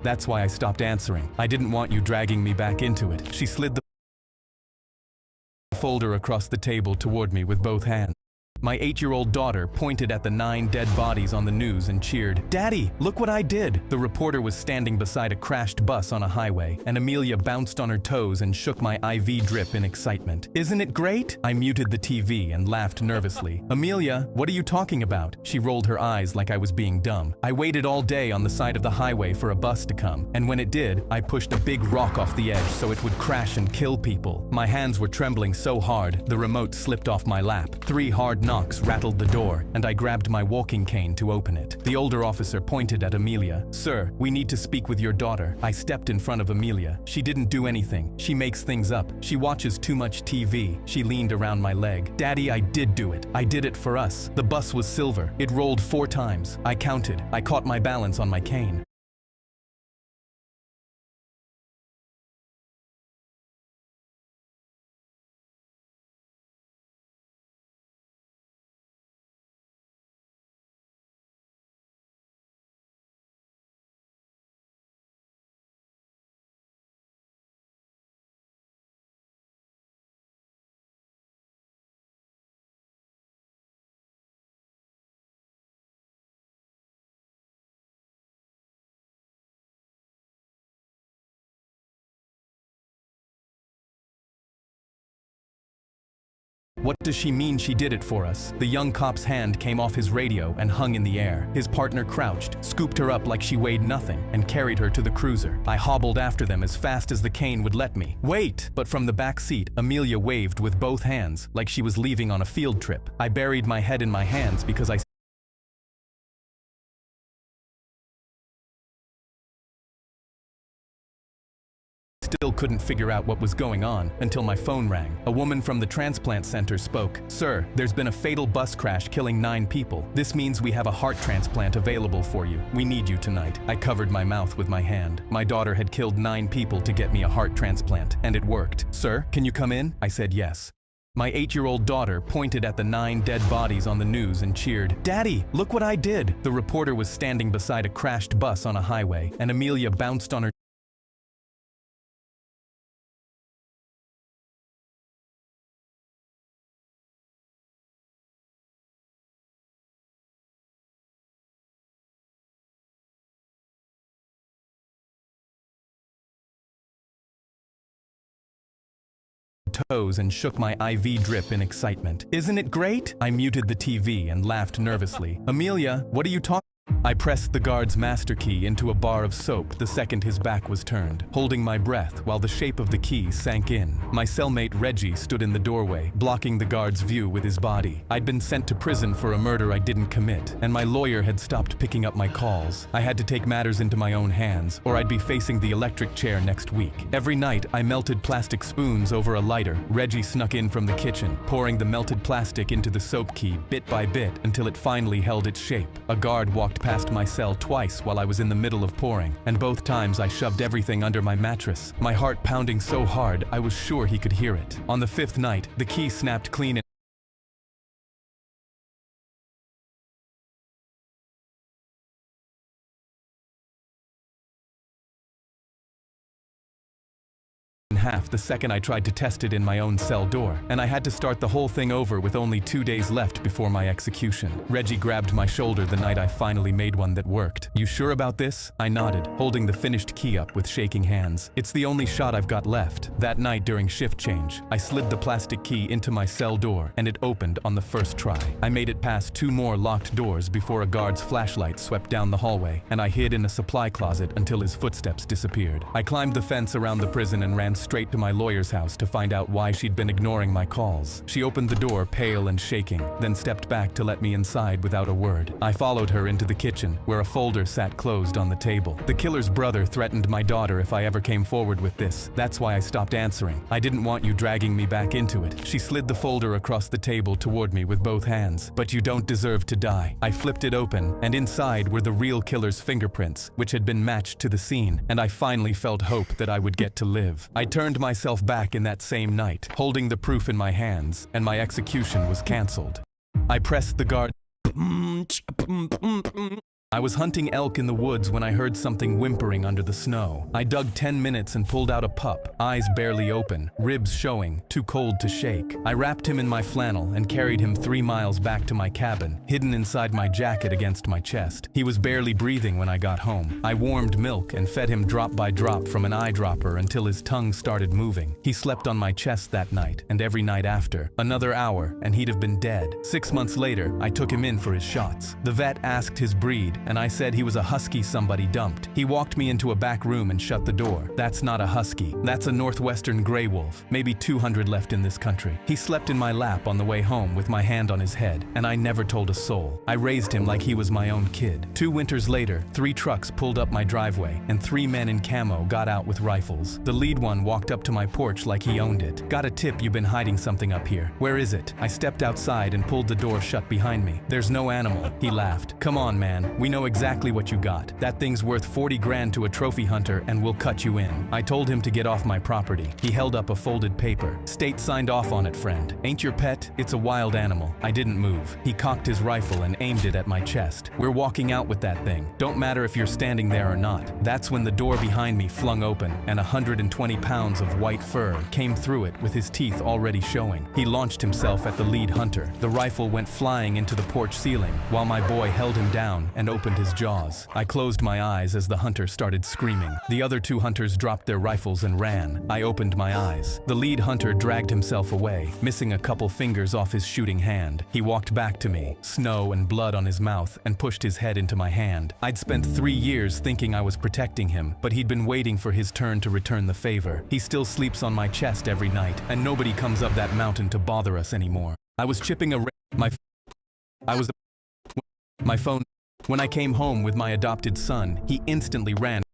That's why I stopped answering. I didn't want you dragging me back into it. She slid the folder across the table toward me with both hands. My 8-year-old daughter pointed at the 9 dead bodies on the news and cheered, "Daddy, look what I did!" The reporter was standing beside a crashed bus on a highway, and Amelia bounced on her toes and shook my IV drip in excitement. "Isn't it great?" I muted the TV and laughed nervously. "Amelia, what are you talking about?" She rolled her eyes like I was being dumb. "I waited all day on the side of the highway for a bus to come, and when it did, I pushed a big rock off the edge so it would crash and kill people." My hands were trembling so hard, the remote slipped off my lap. 3 hard knocks rattled the door, and I grabbed my walking cane to open it. The older officer pointed at Amelia. "Sir, we need to speak with your daughter." I stepped in front of Amelia. "She didn't do anything. She makes things up. She watches too much TV." She leaned around my leg. "Daddy, I did do it. I did it for us. The bus was silver. It rolled 4 times. I counted. I caught my balance on my cane. What does she mean she did it for us?" The young cop's hand came off his radio and hung in the air. His partner crouched, scooped her up like she weighed nothing, and carried her to the cruiser. I hobbled after them as fast as the cane would let me. "Wait!" But from the back seat, Amelia waved with both hands, like she was leaving on a field trip. I buried my head in my hands because I still couldn't figure out what was going on until my phone rang. A woman from the transplant center spoke. "Sir, there's been a fatal bus crash killing 9 people. This means we have a heart transplant available for you. We need you tonight." I covered my mouth with my hand. My daughter had killed 9 people to get me a heart transplant, and it worked. "Sir, can you come in?" I said yes. My 8-year-old daughter pointed at the 9 dead bodies on the news and cheered, "Daddy, look what I did!" The reporter was standing beside a crashed bus on a highway, and Amelia bounced on her toes and shook my IV drip in excitement. "Isn't it great?" I muted the TV and laughed nervously. "Amelia, what are you talking?" I pressed the guard's master key into a bar of soap the second his back was turned, holding my breath while the shape of the key sank in. My cellmate Reggie stood in the doorway, blocking the guard's view with his body. I'd been sent to prison for a murder I didn't commit, and my lawyer had stopped picking up my calls. I had to take matters into my own hands, or I'd be facing the electric chair next week. Every night, I melted plastic spoons over a lighter. Reggie snuck in from the kitchen, pouring the melted plastic into the soap key bit by bit until it finally held its shape. A guard walked past my cell twice while I was in the middle of pouring, and both times I shoved everything under my mattress, my heart pounding so hard I was sure he could hear it. On the 5th night, the key snapped clean in half the second I tried to test it in my own cell door, and I had to start the whole thing over with only 2 days left before my execution. Reggie grabbed my shoulder the night I finally made one that worked. "You sure about this?" I nodded, holding the finished key up with shaking hands. "It's the only shot I've got left." That night during shift change, I slid the plastic key into my cell door, and it opened on the first try. I made it past 2 more locked doors before a guard's flashlight swept down the hallway, and I hid in a supply closet until his footsteps disappeared. I climbed the fence around the prison and ran straight to my lawyer's house to find out why she'd been ignoring my calls. She opened the door pale and shaking, then stepped back to let me inside without a word. I followed her into the kitchen, where a folder sat closed on the table. The killer's brother threatened my daughter if I ever came forward with this. That's why I stopped answering. I didn't want you dragging me back into it. She slid the folder across the table toward me with both hands. "But you don't deserve to die." I flipped it open, and inside were the real killer's fingerprints, which had been matched to the scene, and I finally felt hope that I would get to live. I turned myself back in that same night, holding the proof in my hands, and my execution was cancelled. I pressed the guard I was hunting elk in the woods when I heard something whimpering under the snow. I dug 10 minutes and pulled out a pup, eyes barely open, ribs showing, too cold to shake. I wrapped him in my flannel and carried him 3 miles back to my cabin, hidden inside my jacket against my chest. He was barely breathing when I got home. I warmed milk and fed him drop by drop from an eyedropper until his tongue started moving. He slept on my chest that night, and every night after. Another hour, and he'd have been dead. 6 months later, I took him in for his shots. The vet asked his breed, and I said he was a husky somebody dumped. He walked me into a back room and shut the door. That's not a husky. That's a northwestern gray wolf, maybe 200 left in this country. He slept in my lap on the way home with my hand on his head, and I never told a soul. I raised him like he was my own kid. 2 winters later, 3 trucks pulled up my driveway, and 3 men in camo got out with rifles. The lead one walked up to my porch like he owned it. Got a tip you've been hiding something up here. Where is it? I stepped outside and pulled the door shut behind me. There's no animal. He laughed. Come on, man. We know exactly what you got. That thing's worth 40 grand to a trophy hunter and we'll cut you in. I told him to get off my property. He held up a folded paper. State signed off on it, friend. Ain't your pet? It's a wild animal. I didn't move. He cocked his rifle and aimed it at my chest. We're walking out with that thing. Don't matter if you're standing there or not. That's when the door behind me flung open and 120 pounds of white fur came through it with his teeth already showing. He launched himself at the lead hunter. The rifle went flying into the porch ceiling while my boy held him down and opened his jaws. I closed my eyes as the hunter started screaming. The other 2 hunters dropped their rifles and ran. I opened my eyes. The lead hunter dragged himself away, missing a couple fingers off his shooting hand. He walked back to me, snow and blood on his mouth, and pushed his head into my hand. I'd spent 3 years thinking I was protecting him, but he'd been waiting for his turn to return the favor. He still sleeps on my chest every night, and nobody comes up that mountain to bother us anymore. I was chipping my phone. When I came home with my adopted son, he instantly ran